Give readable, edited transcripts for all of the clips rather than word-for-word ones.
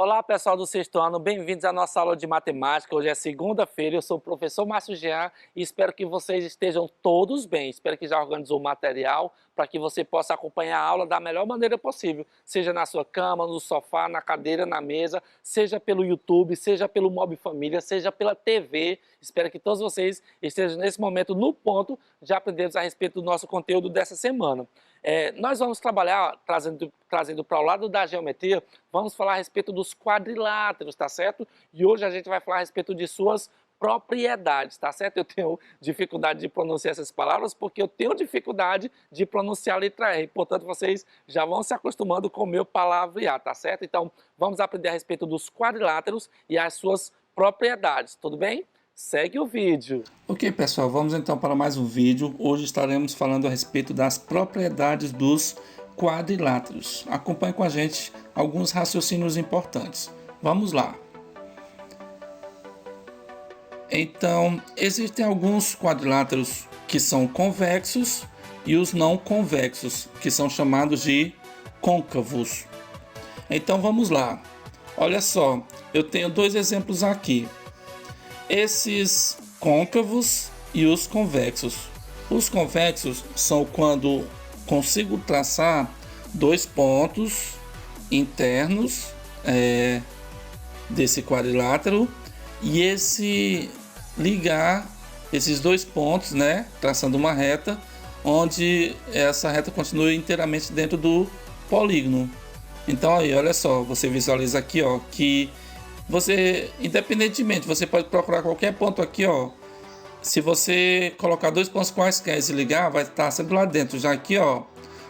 Olá, pessoal do sexto ano, bem-vindos à nossa aula de matemática. Hoje é segunda-feira, eu sou o professor Márcio Jean e espero que vocês estejam todos bem. Espero que já organizou o material para que você possa acompanhar a aula da melhor maneira possível, seja na sua cama, no sofá, na cadeira, na mesa, seja pelo YouTube, seja pelo Mob Família, seja pela TV. Espero que todos vocês estejam nesse momento no ponto de aprendermos a respeito do nosso conteúdo dessa semana. Nós vamos trabalhar, trazendo para o lado da geometria, vamos falar a respeito dos quadriláteros, tá certo? E hoje a gente vai falar a respeito de suas propriedades, tá certo? Eu tenho dificuldade de pronunciar essas palavras porque eu tenho dificuldade de pronunciar a letra R, portanto vocês já vão se acostumando com o meu palavrear, tá certo? Então vamos aprender a respeito dos quadriláteros e as suas propriedades, tudo bem? Segue o vídeo. Ok, pessoal, vamos então para mais um vídeo. Hoje estaremos falando a respeito das propriedades dos quadriláteros. Acompanhe com a gente alguns raciocínios importantes. Vamos lá. Então, existem alguns quadriláteros que são convexos e os não convexos, que são chamados de côncavos. Então, vamos lá. Olha só, eu tenho dois exemplos aqui. Esses côncavos e os convexos. Os convexos são quando consigo traçar dois pontos internos desse quadrilátero e ligar esses dois pontos, né, traçando uma reta, onde essa reta continua inteiramente dentro do polígono. Então aí, olha só, você visualiza aqui, ó, que você, independentemente, você pode procurar qualquer ponto aqui, ó. Se você colocar dois pontos quaisquer e ligar, vai estar sempre lá dentro. Já aqui, ó,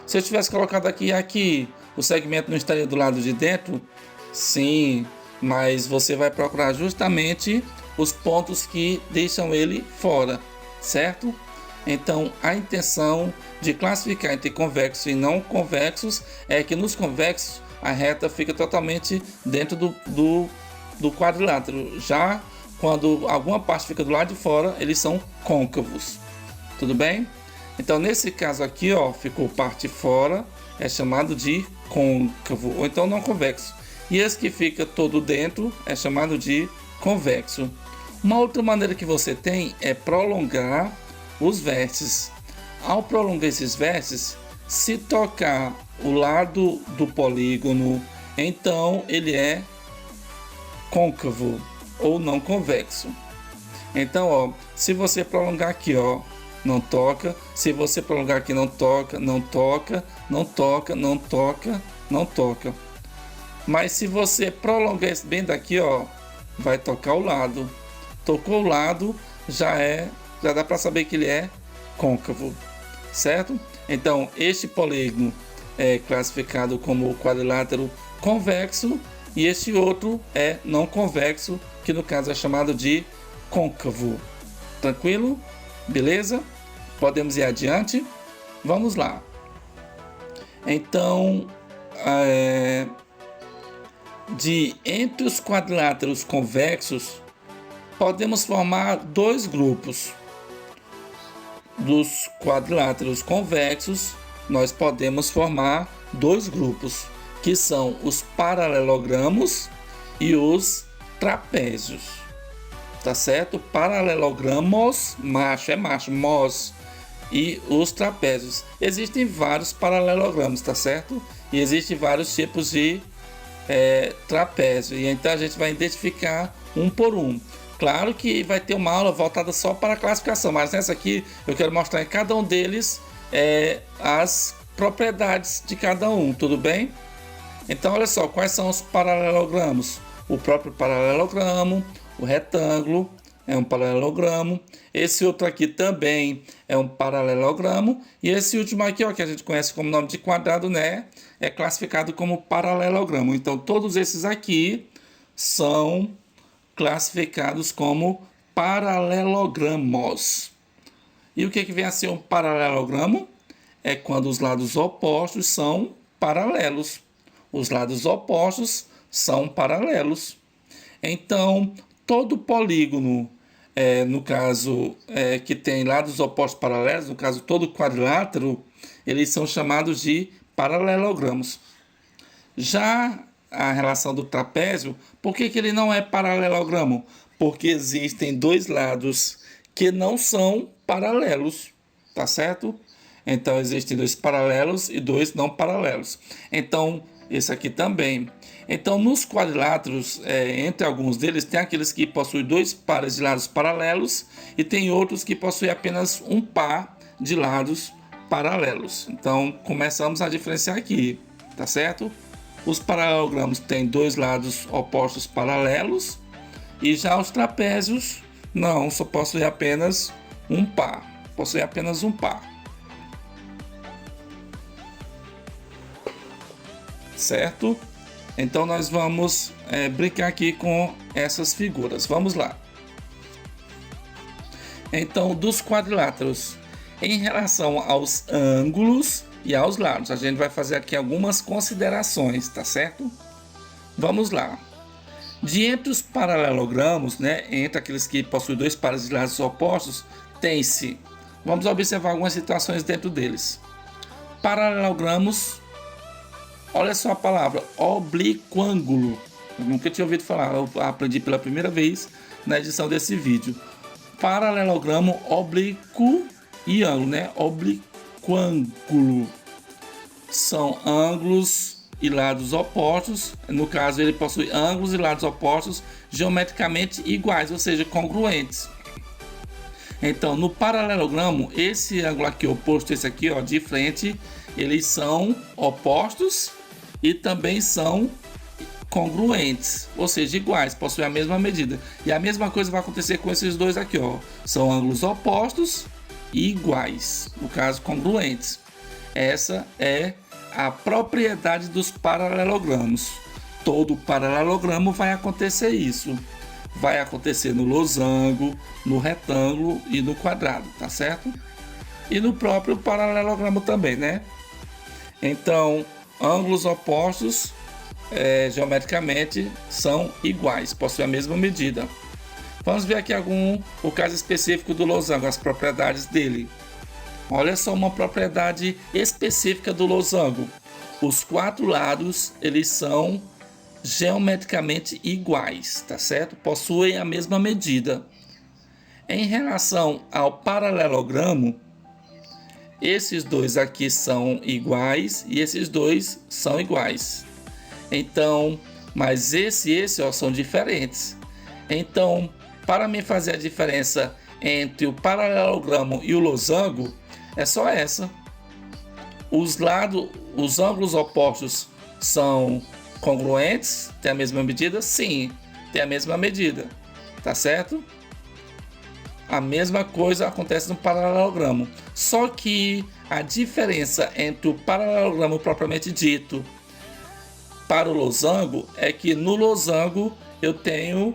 se eu tivesse colocado aqui, o segmento não estaria do lado de dentro? Sim, mas você vai procurar justamente os pontos que deixam ele fora, certo? Então, a intenção de classificar entre convexos e não convexos é que nos convexos a reta fica totalmente dentro do quadrilátero. Já quando alguma parte fica do lado de fora, eles são côncavos. Tudo bem? Então, nesse caso aqui, ó, ficou parte fora, é chamado de côncavo, ou então não convexo. E esse que fica todo dentro é chamado de convexo. Uma outra maneira que você tem é prolongar os vértices. Ao prolongar esses vértices, se tocar o lado do polígono, então ele é côncavo ou não convexo. Então, ó, se você prolongar aqui, ó, não toca. Se você prolongar aqui, não toca, não toca, não toca, não toca, não toca. Mas se você prolongar esse bem daqui, ó, vai tocar o lado. Tocou o lado, já dá para saber que ele é côncavo, certo? Então, este polígono é classificado como quadrilátero convexo e este outro é não convexo, que no caso é chamado de côncavo. Tranquilo? Beleza? Podemos ir adiante? Vamos lá. Então, entre os quadriláteros convexos, podemos formar dois grupos. Dos quadriláteros convexos, nós podemos formar dois grupos, que são os paralelogramos e os trapézios. Tá certo? Paralelogramos, macho é macho, mos, e os trapézios. Existem vários paralelogramos, tá certo? E existem vários tipos de trapézio. E então a gente vai identificar um por um. Claro que vai ter uma aula voltada só para a classificação, mas nessa aqui eu quero mostrar em cada um deles as propriedades de cada um, tudo bem? Então olha só, quais são os paralelogramos? O próprio paralelogramo, o retângulo é um paralelogramo, esse outro aqui também é um paralelogramo, e esse último aqui, ó, que a gente conhece como nome de quadrado, né, é classificado como paralelogramo. Então todos esses aqui são classificados como paralelogramos. E o que vem a ser um paralelogramo? É quando os lados opostos são paralelos. Os lados opostos são paralelos. Então, todo polígono, no caso, que tem lados opostos paralelos, no caso, todo quadrilátero, eles são chamados de paralelogramos. Já a relação do trapézio, por que que ele não é paralelogramo? Porque existem dois lados que não são paralelos, tá certo? Então, existem dois paralelos e dois não paralelos. Então, esse aqui também. Então, nos quadriláteros, entre alguns deles, tem aqueles que possuem dois pares de lados paralelos e tem outros que possuem apenas um par de lados paralelos. Então, começamos a diferenciar aqui, tá certo? Os paralelogramos têm dois lados opostos paralelos e já os trapézios não, só possuem apenas um par. Possui apenas um par. Certo? Então nós vamos brincar aqui com essas figuras. Vamos lá. Então, dos quadriláteros, em relação aos ângulos e aos lados, a gente vai fazer aqui algumas considerações, tá certo? Vamos lá. De entre os paralelogramos, né, entre aqueles que possuem dois pares de lados opostos, tem-se, vamos observar algumas situações dentro deles. Paralelogramos, olha só a palavra, obliquângulo. Eu nunca tinha ouvido falar, eu aprendi pela primeira vez na edição desse vídeo. Paralelogramo oblíquo e ângulo, né? Obliquângulo. São ângulos e lados opostos. No caso, ele possui ângulos e lados opostos geometricamente iguais, ou seja, congruentes. Então, no paralelogramo, esse ângulo aqui oposto, esse aqui, ó, de frente, eles são opostos e também são congruentes, ou seja, iguais, possuem a mesma medida. E a mesma coisa vai acontecer com esses dois aqui, ó. São ângulos opostos e iguais, no caso, congruentes. Essa é a propriedade dos paralelogramos. Todo paralelogramo vai acontecer isso. Vai acontecer no losango, no retângulo e no quadrado, tá certo? E no próprio paralelogramo também, né? Então, ângulos opostos geometricamente são iguais, possuem a mesma medida. Vamos ver aqui o caso específico do losango, as propriedades dele. Olha só uma propriedade específica do losango. Os quatro lados, eles são geometricamente iguais, tá certo? Possuem a mesma medida. Em relação ao paralelogramo, esses dois aqui são iguais e esses dois são iguais. Então, mas esse e esse, ó, são diferentes. Então, para me fazer a diferença entre o paralelogramo e o losango, é só essa. Os ângulos opostos são congruentes? Tem a mesma medida? Sim, tem a mesma medida. Tá certo? A mesma coisa acontece no paralelogramo. Só que a diferença entre o paralelogramo propriamente dito para o losango é que no losango eu tenho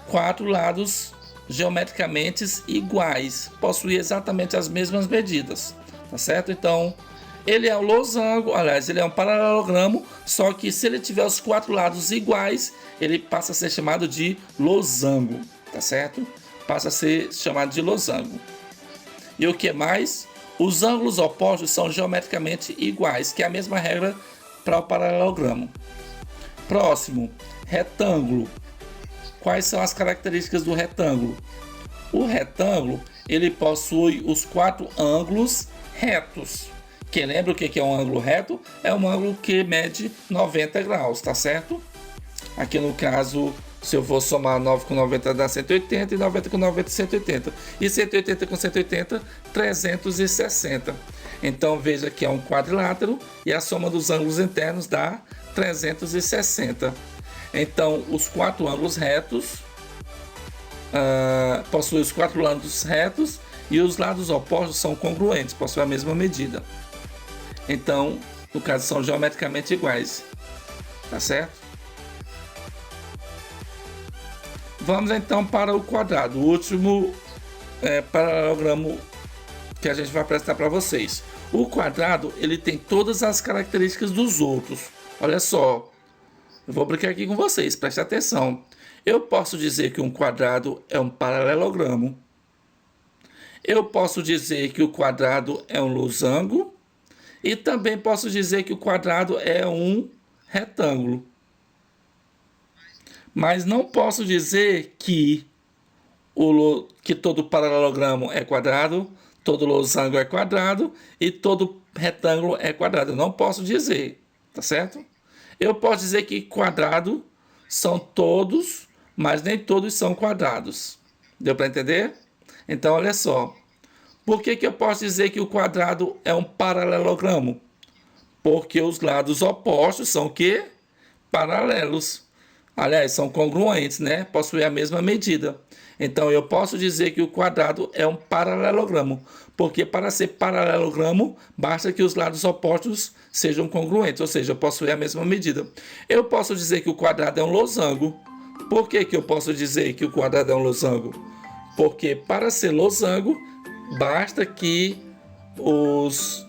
quatro lados geometricamente iguais, possuem exatamente as mesmas medidas, tá certo? Então, ele é um losango, aliás, ele é um paralelogramo, só que se ele tiver os quatro lados iguais, ele passa a ser chamado de losango, tá certo? Passa a ser chamado de losango. E o que mais? Os ângulos opostos são geometricamente iguais, que é a mesma regra para o paralelogramo. Próximo, retângulo. Quais são as características do retângulo? O retângulo, ele possui os quatro ângulos retos. Quem lembra o que é um ângulo reto? É um ângulo que mede 90 graus, tá certo? Aqui no caso, se eu for somar 9 com 90 dá 180 e 90 com 90 180. E 180 com 180, 360. Então veja que é um quadrilátero e a soma dos ângulos internos dá 360. Então os quatro ângulos retos possuem os quatro lados retos e os lados opostos são congruentes, possuem a mesma medida. Então, no caso, são geometricamente iguais. Tá certo? Vamos então para o quadrado, o último paralelogramo que a gente vai apresentar para vocês. O quadrado, ele tem todas as características dos outros. Olha só, eu vou brincar aqui com vocês, preste atenção. Eu posso dizer que um quadrado é um paralelogramo. Eu posso dizer que o quadrado é um losango. E também posso dizer que o quadrado é um retângulo. Mas não posso dizer que que todo paralelogramo é quadrado, todo losango é quadrado e todo retângulo é quadrado. Eu não posso dizer, tá certo? Eu posso dizer que quadrado são todos, mas nem todos são quadrados. Deu para entender? Então, olha só. Por que eu posso dizer que o quadrado é um paralelogramo? Porque os lados opostos são o quê? Paralelos. Aliás, são congruentes, né? Possuem a mesma medida. Então, eu posso dizer que o quadrado é um paralelogramo, porque para ser paralelogramo, basta que os lados opostos sejam congruentes, ou seja, possuem a mesma medida. Eu posso dizer que o quadrado é um losango. Por que eu posso dizer que o quadrado é um losango? Porque para ser losango, basta que os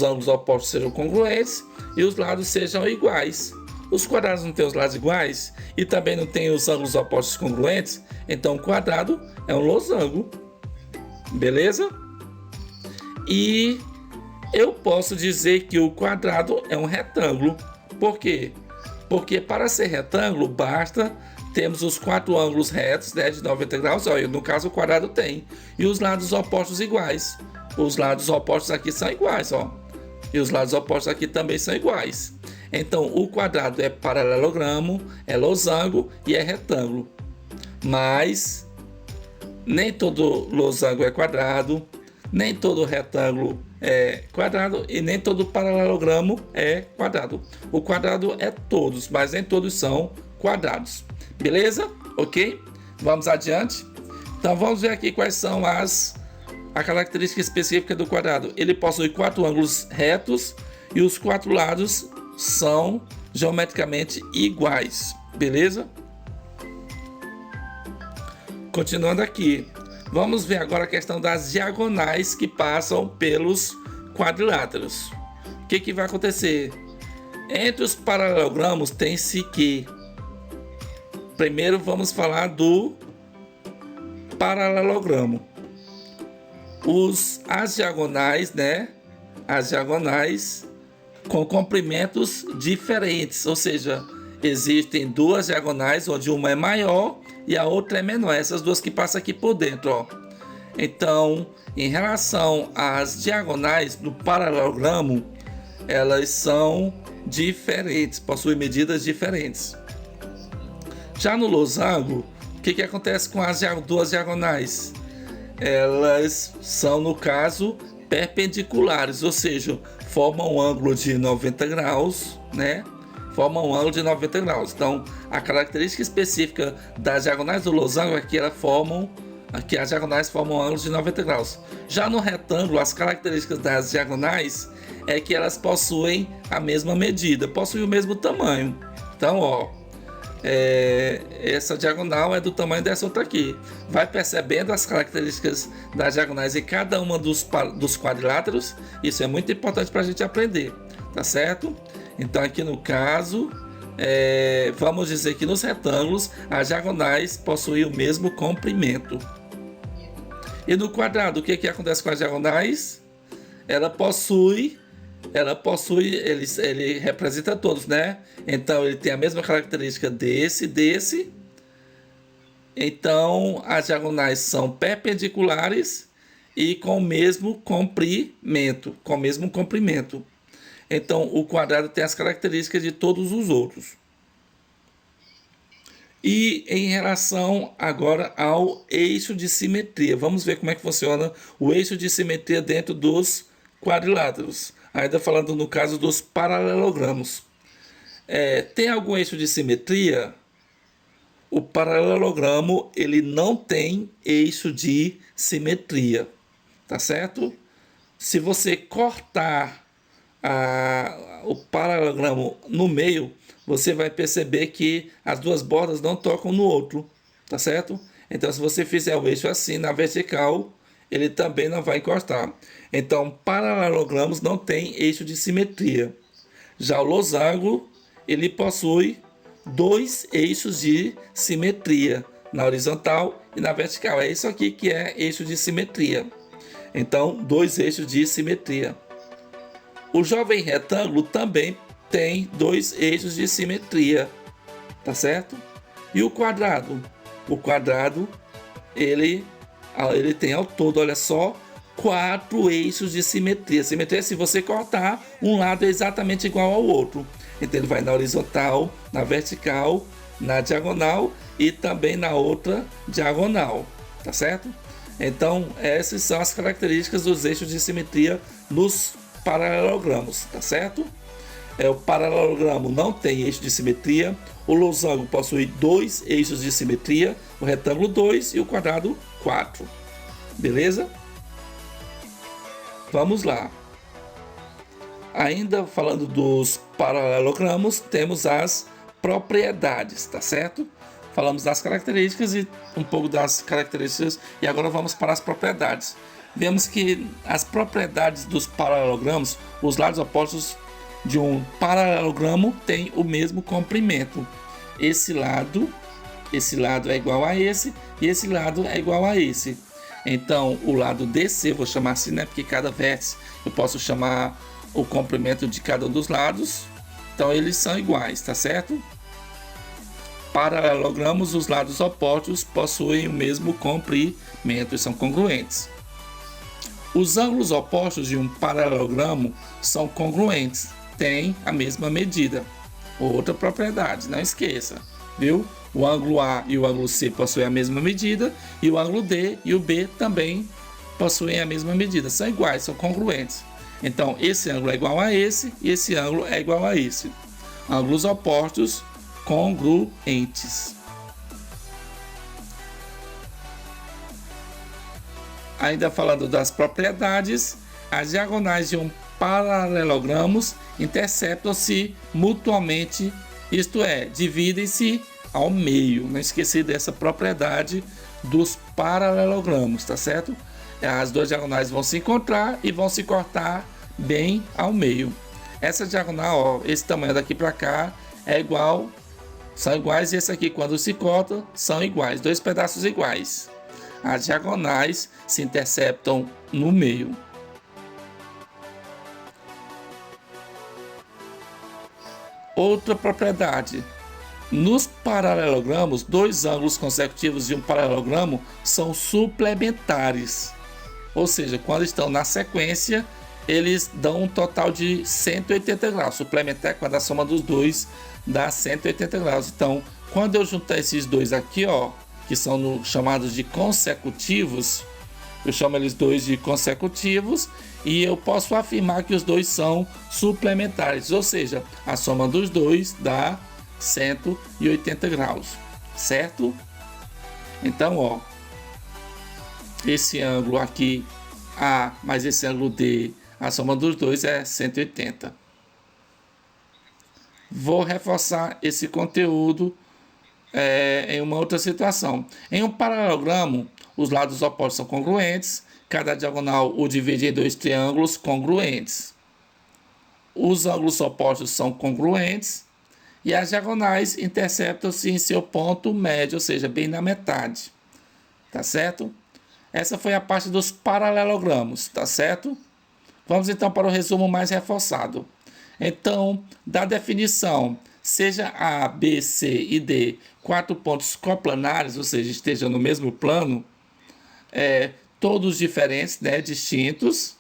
ângulos opostos sejam congruentes e os lados sejam iguais. Os quadrados não têm os lados iguais e também não têm os ângulos opostos congruentes, então o quadrado é um losango, beleza? E eu posso dizer que o quadrado é um retângulo. Por quê? Porque para ser retângulo basta termos os 4 ângulos retos, né, de 90 graus, ó, no caso o quadrado tem, e os lados opostos iguais. Os lados opostos aqui são iguais, ó, e os lados opostos aqui também são iguais. Então, o quadrado é paralelogramo, é losango e é retângulo. Mas nem todo losango é quadrado, nem todo retângulo é quadrado e nem todo paralelogramo é quadrado. O quadrado é todos, mas nem todos são quadrados. Beleza? Ok? Vamos adiante. Então, vamos ver aqui quais são a característica específica do quadrado. Ele possui 4 ângulos retos e os 4 lados são geometricamente iguais, beleza? Continuando aqui, vamos ver agora a questão das diagonais que passam pelos quadriláteros. O que vai acontecer? Entre os paralelogramos tem-se que... Primeiro vamos falar do paralelogramo. As diagonais, né? As diagonais com comprimentos diferentes, ou seja, existem duas diagonais onde uma é maior e a outra é menor, essas duas que passam aqui por dentro, ó. Então, em relação às diagonais do paralelogramo, elas são diferentes, possuem medidas diferentes. Já no losango, o que acontece com as duas diagonais? Elas são, no caso, perpendiculares, ou seja, formam um ângulo de 90 graus, né? Formam um ângulo de 90 graus. Então, a característica específica das diagonais do losango é que as diagonais formam ângulos de 90 graus. Já no retângulo, as características das diagonais é que elas possuem a mesma medida, possuem o mesmo tamanho. Então, ó, essa diagonal é do tamanho dessa outra aqui. Vai percebendo as características das diagonais em cada uma dos quadriláteros. Isso é muito importante para a gente aprender, tá certo? Então aqui no caso, vamos dizer que nos retângulos as diagonais possuem o mesmo comprimento. E no quadrado, o que acontece com as diagonais? Ele representa todos, né? Então ele tem a mesma característica desse. Então as diagonais são perpendiculares e com o mesmo comprimento, Então o quadrado tem as características de todos os outros. E em relação agora ao eixo de simetria, vamos ver como é que funciona o eixo de simetria dentro dos quadriláteros. Ainda falando no caso dos paralelogramos. Tem algum eixo de simetria? O paralelogramo ele não tem eixo de simetria, tá certo? Se você cortar o paralelogramo no meio, você vai perceber que as duas bordas não tocam no outro, tá certo? Então, se você fizer o eixo assim na vertical, ele também não vai encostar. Então, paralelogramos não tem eixo de simetria. Já o losango, ele possui 2 eixos de simetria, na horizontal e na vertical. É isso aqui que é eixo de simetria. Então, 2 eixos de simetria. O jovem retângulo também tem 2 eixos de simetria, tá certo? E o quadrado? O quadrado, ele tem ao todo, olha só, 4 eixos de simetria. Simetria é se você cortar, um lado é exatamente igual ao outro. Então ele vai na horizontal, na vertical, na diagonal e também na outra diagonal, tá certo? Então essas são as características dos eixos de simetria nos paralelogramos, tá certo? O paralelogramo não tem eixo de simetria, o losango possui 2 eixos de simetria, o retângulo 2 e o quadrado 4, beleza? Vamos lá. Ainda falando dos paralelogramos, temos as propriedades, tá certo? Falamos das características e um pouco das características e agora vamos para as propriedades. Vemos que as propriedades dos paralelogramos, os lados opostos de um paralelogramo têm o mesmo comprimento. Esse lado é igual a esse e esse lado é igual a esse. Então o lado DC, vou chamar assim, né? Porque cada vértice eu posso chamar o comprimento de cada um dos lados. Então eles são iguais, tá certo? Paralelogramos, os lados opostos possuem o mesmo comprimento e são congruentes. Os ângulos opostos de um paralelogramo são congruentes, têm a mesma medida. Outra propriedade, não esqueça, viu? O ângulo A e o ângulo C possuem a mesma medida e o ângulo D e o B também possuem a mesma medida. São iguais, são congruentes. Então esse ângulo é igual a esse e esse ângulo é igual a esse. Ângulos opostos congruentes. Ainda falando das propriedades, as diagonais de um paralelogramo interceptam-se mutuamente, isto é, dividem-se ao meio. Não esqueci dessa propriedade dos paralelogramos, tá certo? As duas diagonais vão se encontrar e vão se cortar bem ao meio. Essa diagonal, ó, esse tamanho daqui para cá é igual, são iguais, e esse aqui quando se corta são iguais, dois pedaços iguais. As diagonais se interceptam no meio. Outra propriedade. Nos paralelogramos, dois ângulos consecutivos de um paralelogramo são suplementares. Ou seja, quando estão na sequência, eles dão um total de 180 graus. Suplementar é quando a soma dos dois dá 180 graus. Então, quando eu juntar esses dois aqui, ó, que são chamados de consecutivos, eu chamo eles dois de consecutivos e eu posso afirmar que os dois são suplementares, ou seja, a soma dos dois dá 180 graus, certo? Então, ó, esse ângulo aqui A mais esse ângulo D, a soma dos dois é 180. Vou reforçar esse conteúdo em uma outra situação. Em um paralelogramo, os lados opostos são congruentes, cada diagonal o divide em dois triângulos congruentes. Os ângulos opostos são congruentes e as diagonais interceptam-se em seu ponto médio, ou seja, bem na metade. Tá certo? Essa foi a parte dos paralelogramos, tá certo? Vamos então para o resumo mais reforçado. Então, da definição, seja A, B, C e D 4 pontos coplanares, ou seja, estejam no mesmo plano, todos diferentes, né, distintos,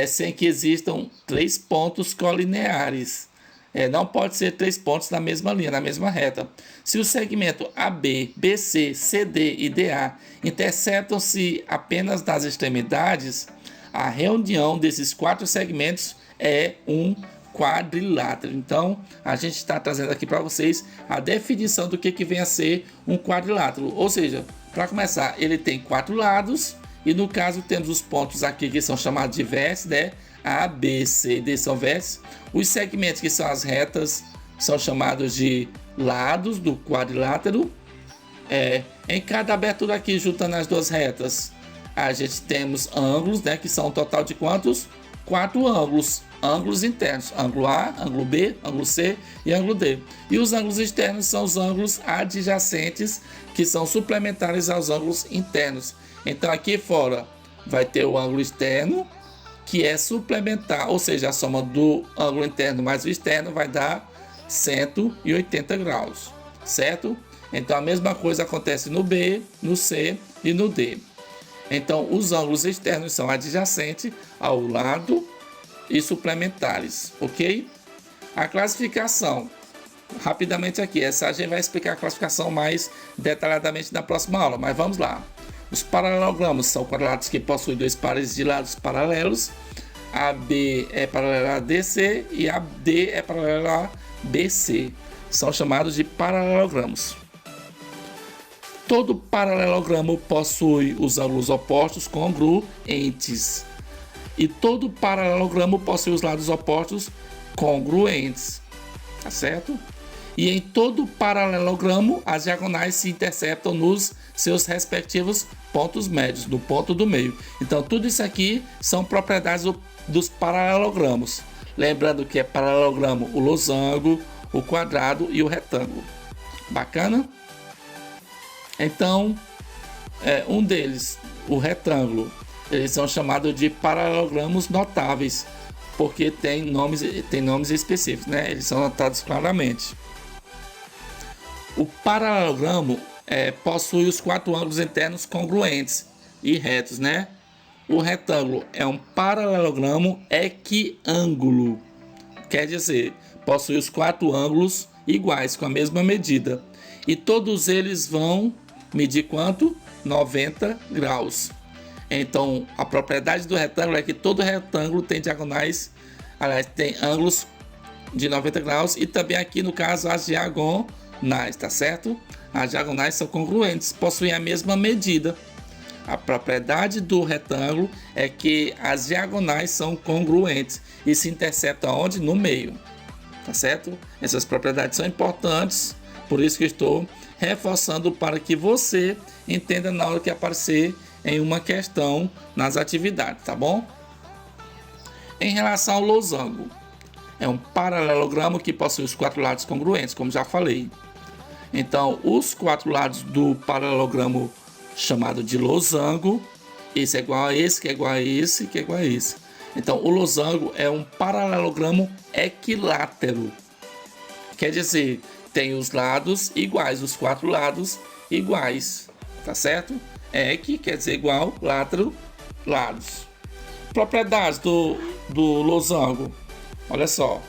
sem que existam 3 pontos colineares. Não pode ser 3 pontos na mesma linha, na mesma reta. Se o segmento AB, BC, CD e DA interceptam-se apenas nas extremidades, a reunião desses 4 segmentos é um quadrilátero. Então, a gente está trazendo aqui para vocês a definição do que vem a ser um quadrilátero. Ou seja, para começar, ele tem 4 lados e no caso temos os pontos aqui que são chamados de vértices, né? A, B, C e D são vértices. Os segmentos que são as retas são chamados de lados do quadrilátero. Em cada abertura aqui, juntando as duas retas, a gente temos ângulos, né? Que são um total de quantos? 4 ângulos. Ângulos internos, ângulo A, ângulo B, ângulo C e ângulo D. E os ângulos externos são os ângulos adjacentes, que são suplementares aos ângulos internos. Então aqui fora vai ter o ângulo externo, que é suplementar, ou seja, a soma do ângulo interno mais o externo vai dar 180 graus, certo? Então a mesma coisa acontece no B, no C e no D. Então os ângulos externos são adjacentes ao lado e suplementares, ok? A classificação, rapidamente aqui, essa a gente vai explicar a classificação mais detalhadamente na próxima aula, mas vamos lá. Os paralelogramos são quadrados que possuem dois pares de lados paralelos. AB é paralela a DC e AD é paralela a BC. São chamados de paralelogramos. Todo paralelogramo possui os ângulos opostos congruentes. E todo paralelogramo possui os lados opostos congruentes. Tá certo? E em todo paralelogramo, as diagonais se interceptam nos seus respectivos pontos médios, no ponto do meio. Então, tudo isso aqui são propriedades dos paralelogramos. Lembrando que é paralelogramo o losango, o quadrado e o retângulo. Bacana? Então, um deles, o retângulo, eles são chamados de paralelogramos notáveis, porque tem nomes específicos, né? Eles são notados claramente. O paralelogramo possui os quatro ângulos internos congruentes e retos, né? O retângulo é um paralelogramo equiângulo, quer dizer, possui os quatro ângulos iguais, com a mesma medida. E todos eles vão medir quanto? 90 graus. Então, a propriedade do retângulo é que todo retângulo tem diagonais, aliás, tem ângulos de 90 graus e também aqui no caso as diagonais, tá certo? As diagonais são congruentes, possuem a mesma medida. A propriedade do retângulo é que as diagonais são congruentes e se interceptam onde? No meio, tá certo? Essas propriedades são importantes, por isso que estou reforçando para que você entenda na hora que aparecer em uma questão nas atividades, tá bom? Em relação ao losango, é um paralelogramo que possui os quatro lados congruentes, como já falei. Então, os quatro lados do paralelogramo chamado de losango, esse é igual a esse, que é igual a esse, que é igual a esse. Então, o losango é um paralelogramo equilátero. Quer dizer, tem os lados iguais, os quatro lados iguais, tá certo? Equi quer dizer igual, látero, lados. Propriedades do losango. Olha só.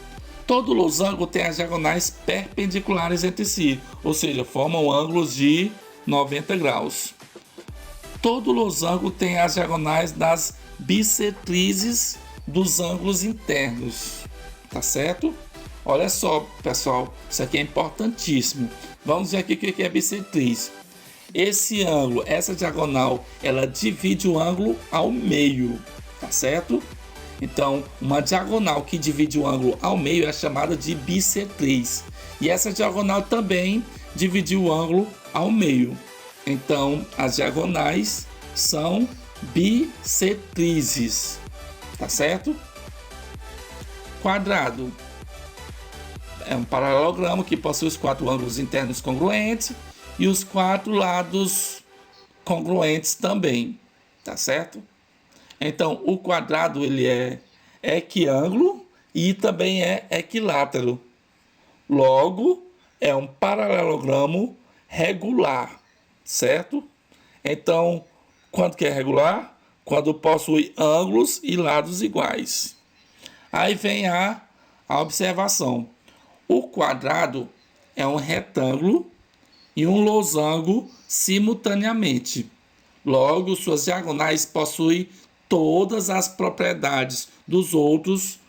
Todo losango tem as diagonais perpendiculares entre si, ou seja, formam ângulos de 90 graus. Todo losango tem as diagonais das bissetrizes dos ângulos internos, tá certo? Olha só, pessoal, isso aqui é importantíssimo. Vamos ver aqui o que é bissetriz. Esse ângulo, essa diagonal, ela divide o ângulo ao meio, tá certo? Então, uma diagonal que divide o ângulo ao meio é chamada de bissetriz. E essa diagonal também divide o ângulo ao meio. Então, as diagonais são bissetrizes, tá certo? Quadrado é um paralelogramo que possui os quatro ângulos internos congruentes e os quatro lados congruentes também, tá certo? Então, o quadrado ele é equiângulo e também é equilátero. Logo, é um paralelogramo regular, certo? Então, quando que é regular? Quando possui ângulos e lados iguais. Aí vem a observação. O quadrado é um retângulo e um losango simultaneamente. Logo, suas diagonais possuem todas as propriedades dos outros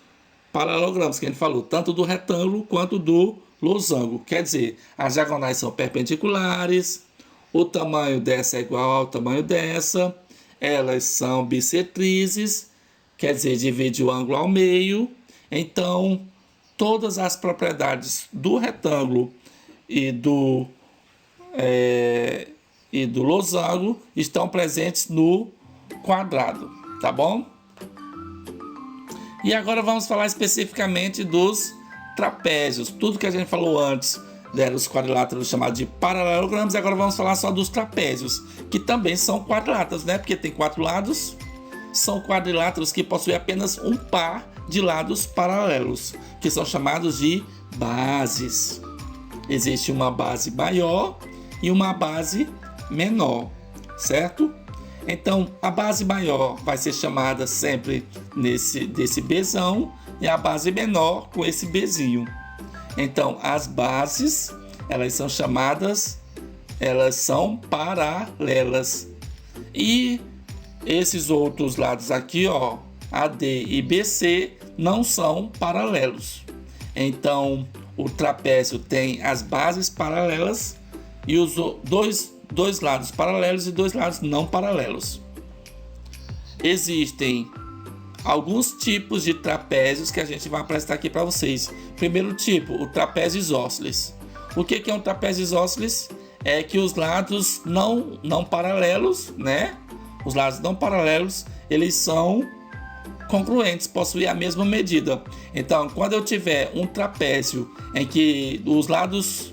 paralelogramos que a gente falou, tanto do retângulo quanto do losango. Quer dizer, as diagonais são perpendiculares, o tamanho dessa é igual ao tamanho dessa, elas são bissetrizes, quer dizer, divide o ângulo ao meio. Então, todas as propriedades do retângulo e do losango estão presentes no quadrado, tá bom? E agora vamos falar especificamente dos trapézios. Tudo que a gente falou antes eram os quadriláteros chamados de paralelogramos, e agora vamos falar só dos trapézios, que também são quadriláteros, né? Porque tem quatro lados, são quadriláteros que possuem apenas um par de lados paralelos, que são chamados de bases. Existe uma base maior e uma base menor, certo? Então, a base maior vai ser chamada sempre desse Bzão e a base menor com esse Bzinho. Então, as bases, elas são paralelas. E esses outros lados aqui, ó, AD e BC, não são paralelos. Então, o trapézio tem as bases paralelas e os dois lados paralelos e dois lados não paralelos. Existem alguns tipos de trapézios que a gente vai apresentar aqui para vocês. Primeiro tipo, o trapézio isósceles. O que é um trapézio isósceles? É que os lados não paralelos, né? Os lados não paralelos, eles são congruentes, possuem a mesma medida. Então, quando eu tiver um trapézio em que os lados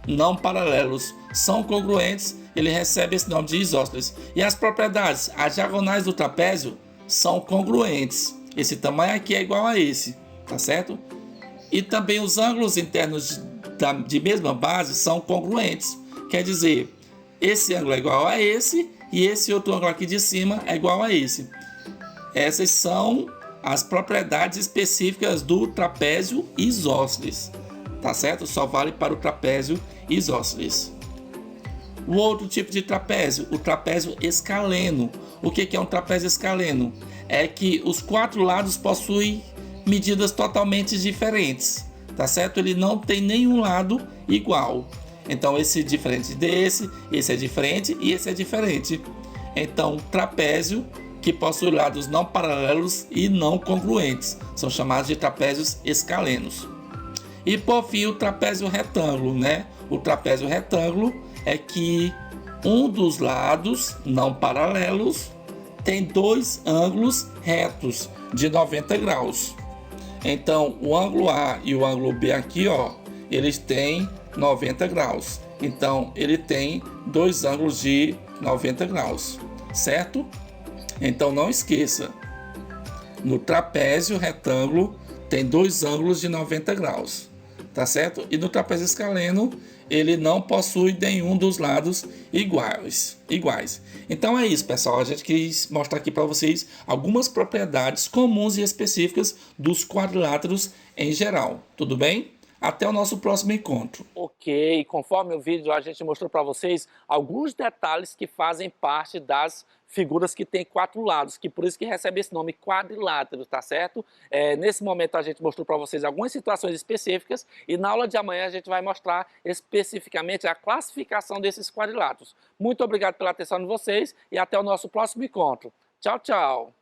não paralelos são congruentes, ele recebe esse nome de isósceles. E as propriedades, as diagonais do trapézio são congruentes. Esse tamanho aqui é igual a esse, tá certo? E também os ângulos internos de mesma base são congruentes. Quer dizer, esse ângulo é igual a esse e esse outro ângulo aqui de cima é igual a esse. Essas são as propriedades específicas do trapézio isósceles, tá certo? Só vale para o trapézio isósceles. O outro tipo de trapézio, o trapézio escaleno. O que é um trapézio escaleno? É que os quatro lados possuem medidas totalmente diferentes, tá certo? Ele não tem nenhum lado igual. Então esse é diferente desse, esse é diferente e esse é diferente. Então trapézio que possui lados não paralelos e não congruentes são chamados de trapézios escalenos. E por fim o trapézio retângulo, né? O trapézio retângulo é que um dos lados não paralelos tem dois ângulos retos de 90 graus. Então o ângulo A e o ângulo B aqui, ó, eles têm 90 graus. Então ele tem dois ângulos de 90 graus, certo? Então não esqueça, no trapézio retângulo tem dois ângulos de 90 graus, tá certo? E no trapézio escaleno ele não possui nenhum dos lados iguais. Então é isso, pessoal. A gente quis mostrar aqui para vocês algumas propriedades comuns e específicas dos quadriláteros em geral. Tudo bem? Até o nosso próximo encontro. Ok, conforme o vídeo a gente mostrou para vocês alguns detalhes que fazem parte das figuras que tem quatro lados, que por isso que recebe esse nome quadrilátero, tá certo? Nesse momento a gente mostrou para vocês algumas situações específicas e na aula de amanhã a gente vai mostrar especificamente a classificação desses quadriláteros. Muito obrigado pela atenção de vocês e até o nosso próximo encontro. Tchau, tchau!